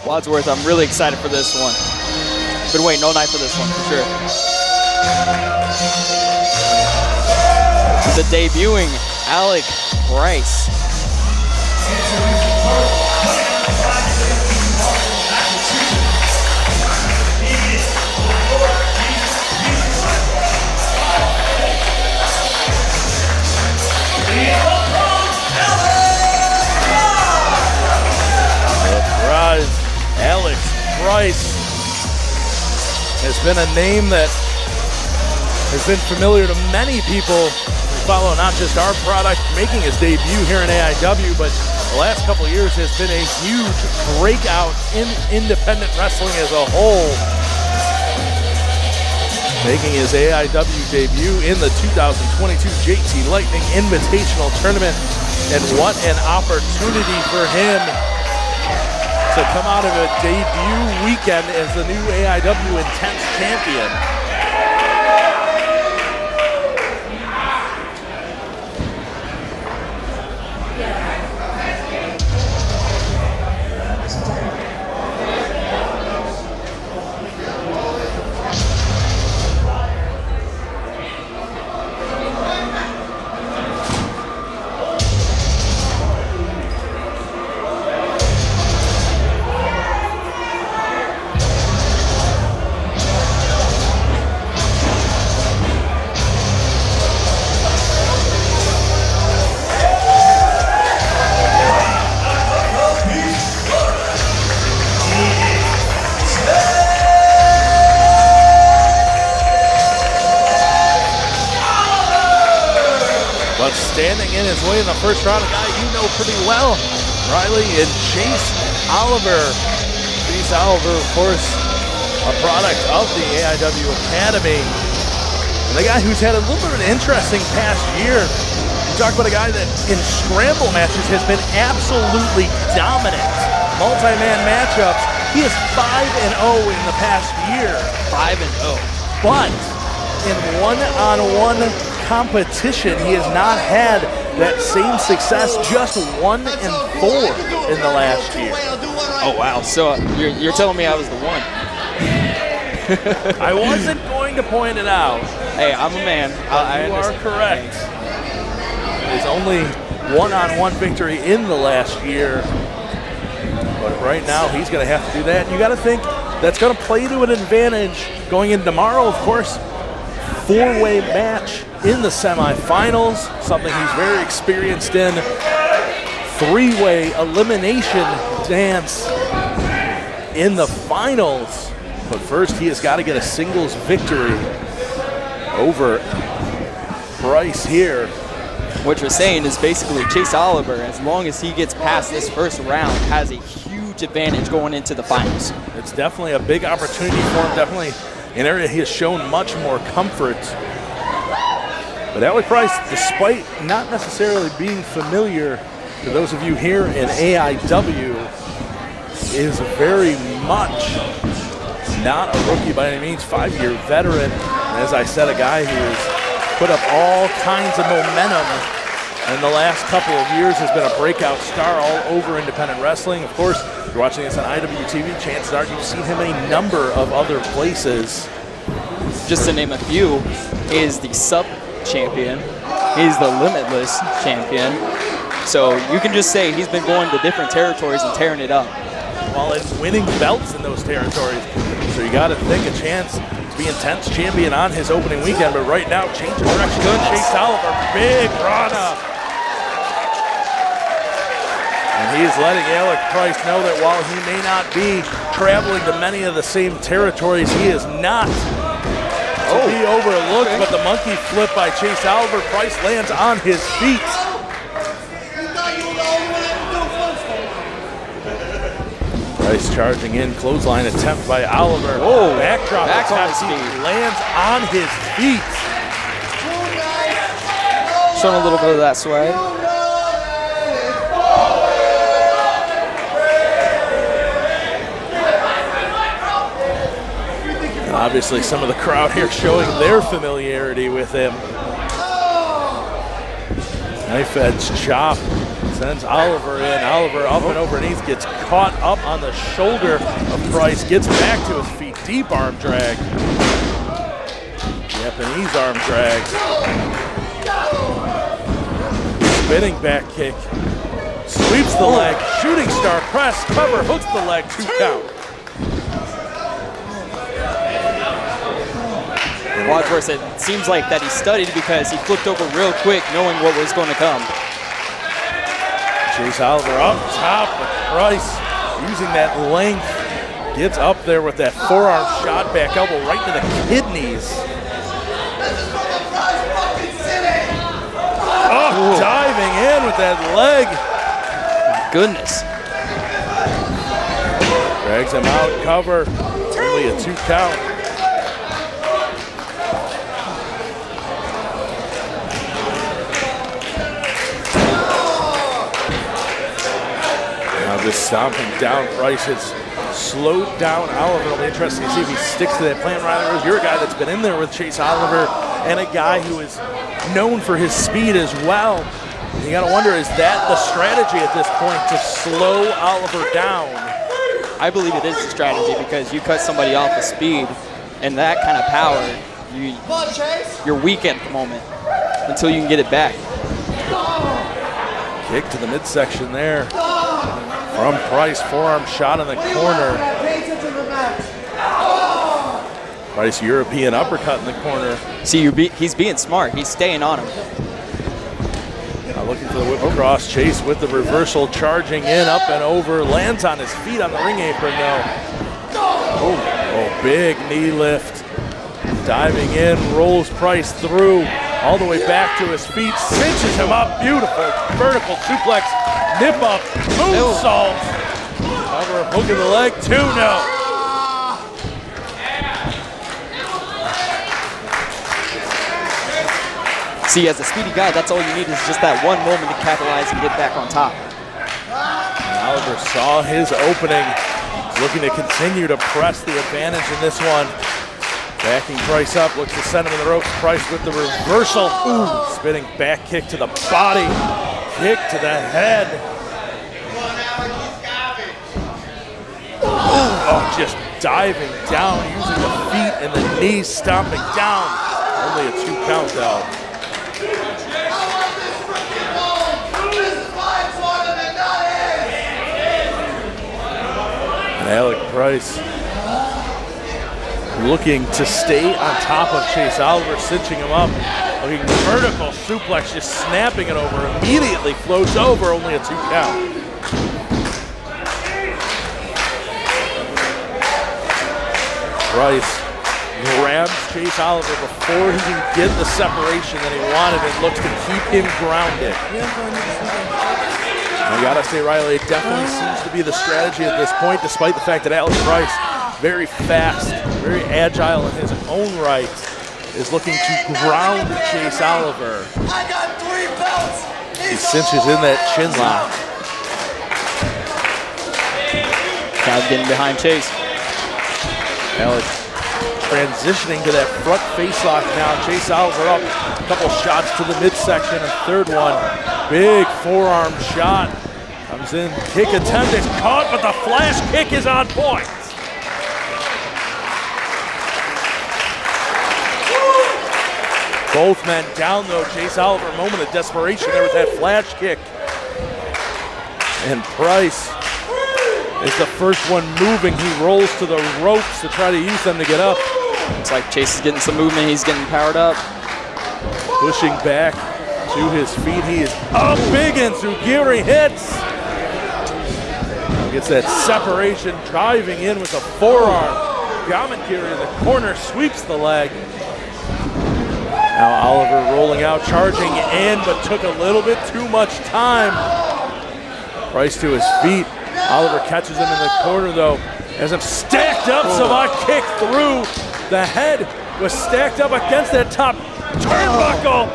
Wadsworth, I'm really excited for this one. Been waiting all night for this one, for sure. The debuting Alec Price. Alec Price has been a name that has been familiar to many people who follow not just our product, making his debut here in AIW, but the last couple of years has been a huge breakout in independent wrestling as a whole. Making his AIW debut in the 2022 JT Lightning Invitational Tournament, and what an opportunity for him to come out of a debut weekend as the new AIW Intense Champion. But standing in his way in the first round, a guy you know pretty well, Riley, and Chase Oliver. Chase Oliver, of course, a product of the AIW Academy. And the guy who's had a little bit of an interesting past year. You talk about a guy that in scramble matches has been absolutely dominant. Multi-man matchups. He is 5-0 in the past year. 5-0. But in one-on-one competition, he has not had that same success, just 1-4 in the last year. Oh, wow. So you're telling me I was the one. I wasn't going to point it out. Hey, I'm a man. You are correct. His only one-on-one victory in the last year. But right now, he's going to have to do that. You got to think that's going to play to an advantage going into tomorrow, of course. Four-way match in the semifinals, something he's very experienced in. Three-way elimination dance in the finals. But first, he has got to get a singles victory over Price here. What you're saying is basically Chase Oliver, as long as he gets past this first round, has a huge advantage going into the finals. It's definitely a big opportunity for him, definitely an area he has shown much more comfort. But Alec Price, despite not necessarily being familiar to those of you here in AIW, is very much not a rookie by any means, 5-year veteran. And as I said, a guy who has put up all kinds of momentum in the last couple of years, has been a breakout star all over independent wrestling. Of course, if you're watching this on IWTV, chances are you've seen him in a number of other places. Just to name a few, he is the sub champion, he's the limitless champion. So you can just say he's been going to different territories and tearing it up. While in winning belts in those territories. So you got to think a chance to be Intense Champion on his opening weekend. But right now, change of direction. Good, Chase Oliver, big run-up. And he is letting Alec Price know that while he may not be traveling to many of the same territories, he is not to be overlooked. Okay. But the monkey flip by Chase Oliver, Price lands on his feet. Price charging in, clothesline attempt by Oliver. Oh, backdrop attempt, he lands on his feet. Showing a little bit of that swag. Obviously, some of the crowd here showing their familiarity with him. Knife edge chop sends Oliver in. Oliver up and overneath, gets caught up on the shoulder of Price, gets back to his feet. Deep arm drag. Japanese arm drag. Spinning back kick. Sweeps the leg. Shooting star press. Cover. Hooks the leg. 2 count. Wadsworth, it seems like that he studied because he flipped over real quick knowing what was going to come. Chase Oliver up top, but Price using that length gets up there with that forearm shot, back elbow right to the kidneys. Oh, diving in with that leg. Goodness. Drags him out, cover, only a 2 count. Just stomping down. Price has slowed down Oliver. It'll be interesting to see if he sticks to that plan. Riley, you're a guy that's been in there with Chase Oliver and a guy who is known for his speed as well. You got to wonder, is that the strategy at this point to slow Oliver down? I believe it is the strategy because you cut somebody off with speed and that kind of power, you're weak at the moment until you can get it back. Kick to the midsection there. From Price, forearm shot in the corner. Price, European uppercut in the corner. See, he's being smart. He's staying on him. Now looking for the whip across. Chase with the reversal, charging in, up and over. Lands on his feet on the ring apron, though. Oh, big knee lift. Diving in, rolls Price through. All the way back to his feet, cinches him up. Beautiful vertical suplex. Nip up, moonsault. Cover, hook of the leg, 2-0. See, as a speedy guy, that's all you need is just that one moment to capitalize and get back on top. Oliver saw his opening. He's looking to continue to press the advantage in this one. Backing Price up, looks to send him in the ropes. Price with the reversal. Ooh, spinning back kick to the body. Kick to the head. Oh, just diving down, using the feet and the knees, stomping down. Only a 2 count, though. And Alec Price looking to stay on top of Chase Oliver, cinching him up. Looking vertical suplex, just snapping it over. Immediately floats over, only a 2 count. Price grabs Chase Oliver before he can get the separation that he wanted and looks to keep him grounded. I gotta say, Riley, it definitely seems to be the strategy at this point, despite the fact that Alec Price, very fast, very agile in his own right, is looking to ground Chase Oliver. I got 3 belts. He cinches in that chin lock. Crowd getting behind Chase. Alec transitioning to that front face lock now. Chase Oliver up, a couple shots to the midsection, a third one. Big forearm shot. Comes in, kick attempt is caught, but the flash kick is on point. Both men down though. Chase Oliver, a moment of desperation there with that flash kick. And Price is the first one moving. He rolls to the ropes to try to use them to get up. Looks like Chase is getting some movement. He's getting powered up. Pushing back to his feet. He is up big and Tsugiri hits. Gets that separation, driving in with a forearm. Gamakiri in the corner, sweeps the leg. Now Oliver rolling out, charging in, but took a little bit too much time. Price to his feet. Oliver catches him in the corner though. As him stacked up, Savant kick through. The head was stacked up against that top turnbuckle.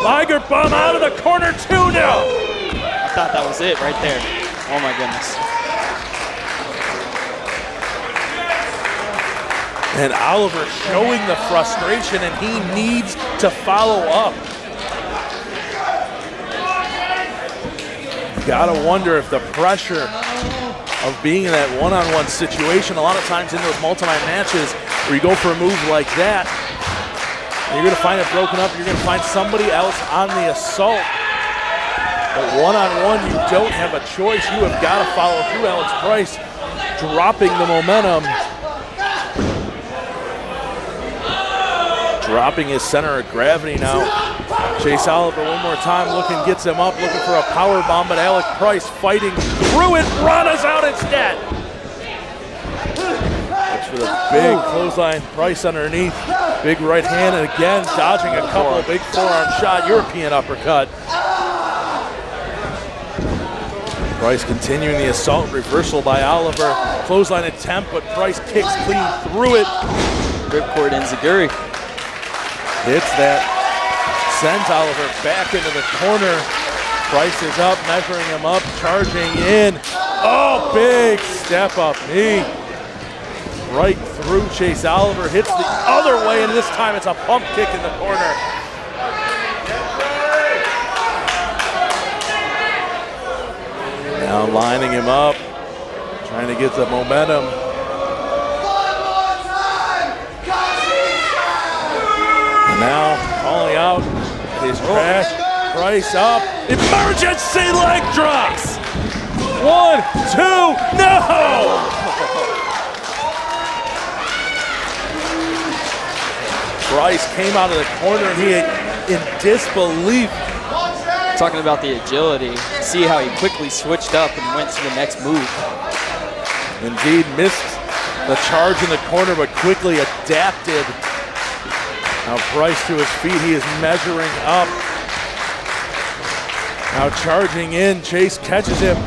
Liger bomb out of the corner, 2-0. I thought that was it right there. Oh my goodness. And Oliver showing the frustration, and he needs to follow up. Gotta wonder if the pressure of being in that one-on-one situation, a lot of times in those multi-man matches where you go for a move like that, and you're gonna find it broken up, you're gonna find somebody else on the assault. But one-on-one, you don't have a choice. You have got to follow through. Alex Price dropping the momentum. Dropping his center of gravity now. Chase Oliver one more time, gets him up, looking for a power bomb, but Alec Price fighting through it. Rana's out instead. Looks for the big clothesline. Price underneath. Big right hand, and again, dodging a couple of big forearm shot. European uppercut. Price continuing the assault, reversal by Oliver. Clothesline attempt, but Price kicks clean through it. Ripcord enziguri. Hits that. Sends Oliver back into the corner. Price is up, measuring him up, charging in. Oh, big step up knee. Right through Chase Oliver. Hits the other way, and this time it's a pump kick in the corner. Now lining him up, trying to get the momentum. And now calling out his crash. Price up, emergency leg drops. 1, 2, no! Price came out of the corner and he in disbelief. Talking about the agility, see how he quickly switched up and went to the next move. Indeed, missed the charge in the corner, but quickly adapted. Now Price to his feet, he is measuring up. Now charging in, Chase catches him,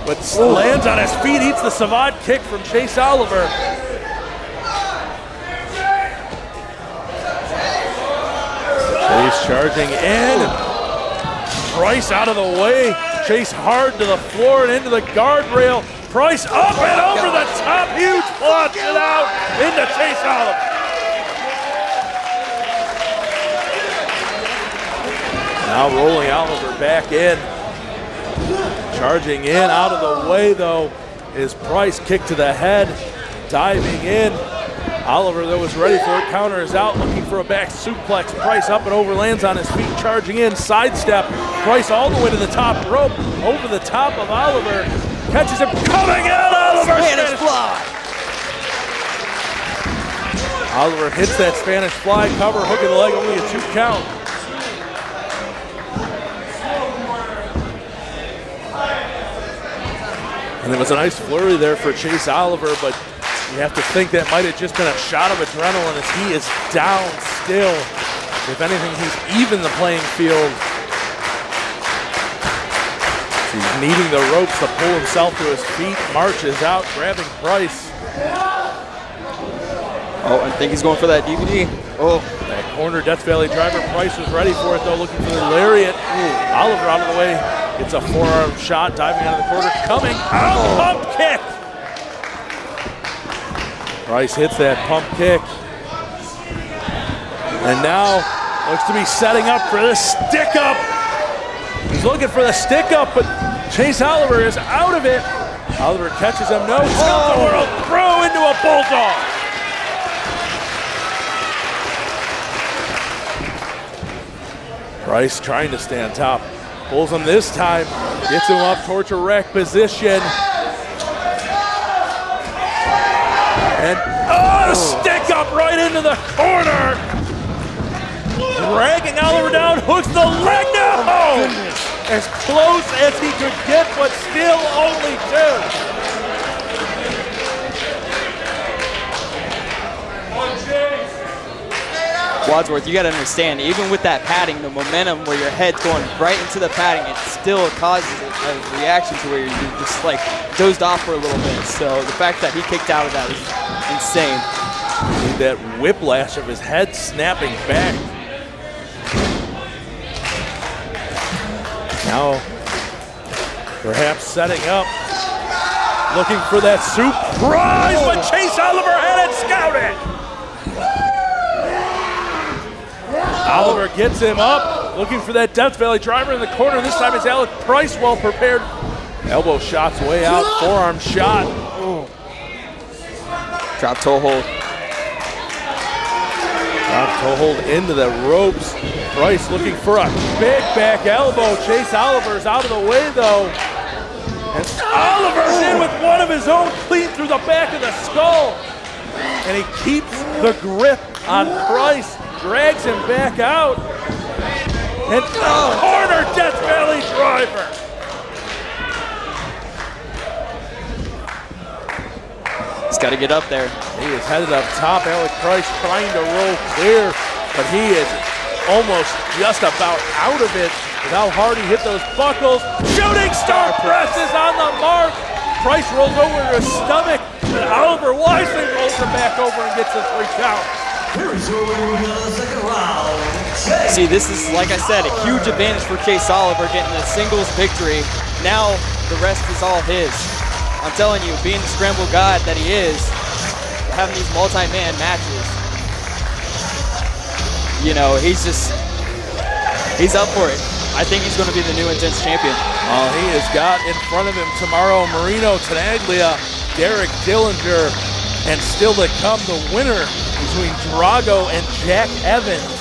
but lands on his feet, eats the savant kick from Chase Oliver. Chase charging in. Price out of the way. Chase hard to the floor and into the guardrail. Price up and over the top. Huge punch it out into Chase Oliver. Now rolling Oliver back in. Charging in, out of the way though is Price. Kick to the head. Diving in. Oliver, though, is ready for it. Counter is out, looking for a back suplex. Price up and over, lands on his feet, charging in, sidestep. Price all the way to the top rope, over the top of Oliver. Catches him, coming out, Oliver! Spanish fly! Oliver hits that Spanish fly, cover, hook of the leg, only a 2 count. And it was a nice flurry there for Chase Oliver, but you have to think that might have just been a shot of adrenaline as he is down still. If anything, he's even the playing field. He's needing the ropes to pull himself to his feet. Marches out, grabbing Price. Oh, I think he's going for that DVD. Oh, that corner Death Valley driver. Price was ready for it though, looking for the lariat. Ooh, Oliver out of the way. Gets a forearm shot, diving out of the corner. Coming out, pump kick. Price hits that pump kick. And now looks to be setting up for the stick up. He's looking for the stick up, but Chase Oliver is out of it. Oliver catches him, no, world throw into a bulldog. Price trying to stay on top. Pulls him this time, gets him up towards a rack position. And stick up right into the corner. Dragging Oliver down, hooks the leg down. As close as he could get, but still only 2. Wadsworth, you got to understand, even with that padding, the momentum where your head's going right into the padding, it still causes a reaction to where you just like dozed off for a little bit. So the fact that he kicked out of that is insane. That whiplash of his head snapping back. Now, perhaps setting up, looking for that surprise, but Chase Oliver had it scouted. Oliver gets him up, looking for that Death Valley driver in the corner. This time it's Alec Price, well prepared. Elbow shots way out, forearm shot. Ooh. Drop toe hold. Drop toe hold into the ropes. Price looking for a big back elbow. Chase Oliver's out of the way though. And Oliver's in with one of his own, clean through the back of the skull. And he keeps the grip on Price, drags him back out. And corner Death Valley driver. He's got to get up there. He is headed up top. Alec Price trying to roll clear, but he is almost just about out of it with how hard he hit those buckles. Shooting star press is on the mark. Price rolls over to his stomach, and Oliver wisely rolls him back over and gets the 3 count. See, this is, like I said, a huge advantage for Chase Oliver getting a singles victory. Now the rest is all his. I'm telling you, being the scramble god that he is, having these multi-man matches, you know, he's up for it. I think he's going to be the new Intense champion. He has got in front of him tomorrow Marino Tenaglia, Derek Dillinger, and still to come the winner between Drago and Jack Evans.